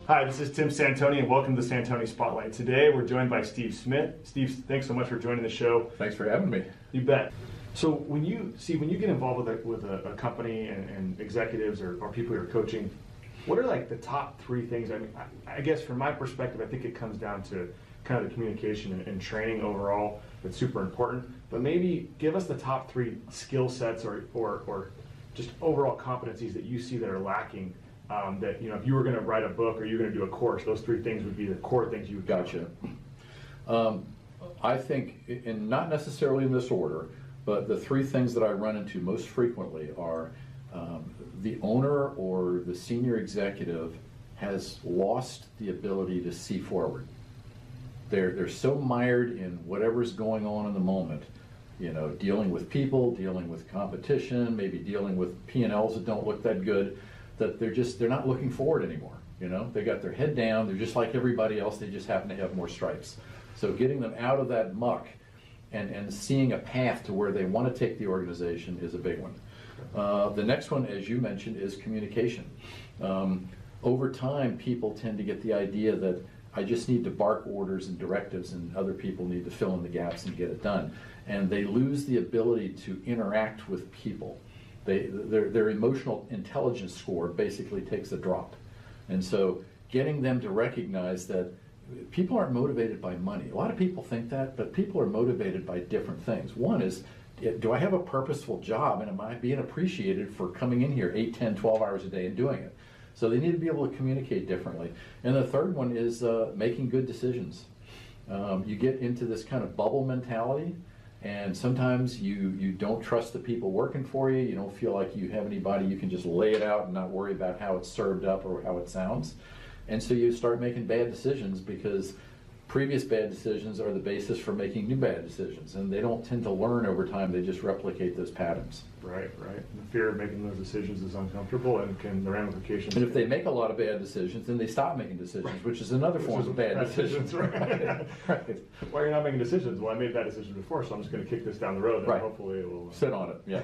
Hi, this is Tim Santoni, and welcome to the Santoni Spotlight. Today, we're joined by Steve Smith. Steve, thanks so much for joining the show. Thanks for having me. You bet. So when you get involved with a company and executives or people you're coaching, what are like the top three things? I mean, I guess from my perspective, I think it comes down to kind of the communication and training overall. That's super important. But maybe give us the top three skill sets or just overall competencies that you see that are lacking. That, you know, if you were going to write a book or you're going to do a course, those three things would be the core things you would Gotcha. I think, and not necessarily in this order, but the three things that I run into most frequently are the owner or the senior executive has lost the ability to see forward. They're so mired in whatever's going on in the moment, you know, dealing with people, dealing with competition, maybe dealing with P&Ls that don't look that good, that they're not looking forward anymore. You know, they got their head down, they're just like everybody else, they just happen to have more stripes. So getting them out of that muck and seeing a path to where they want to take the organization is a big one. The next one, as you mentioned, is communication. Over time, people tend to get the idea that I just need to bark orders and directives and other people need to fill in the gaps and get it done. And they lose the ability to interact with people. Their emotional intelligence score basically takes a drop. And so getting them to recognize that people aren't motivated by money. A lot of people think that, but people are motivated by different things. One is, do I have a purposeful job and am I being appreciated for coming in here 8, 10, 12 hours a day and doing it? So they need to be able to communicate differently. And the third one is making good decisions. You get into this kind of bubble mentality, and sometimes you don't trust the people working for you. You don't feel like you have anybody you can just lay it out and not worry about how it's served up or how it sounds. And so you start making bad decisions because previous bad decisions are the basis for making new bad decisions. And they don't tend to learn over time, they just replicate those patterns. Right. The fear of making those decisions is uncomfortable, and the ramifications. And if they make a lot of bad decisions, then they stop making decisions, which is another form of bad decisions. Right. Right. Well, you're not making decisions. Well, I made that decision before, so I'm just going to kick this down the road, and Right. hopefully it will Sit on it, yes.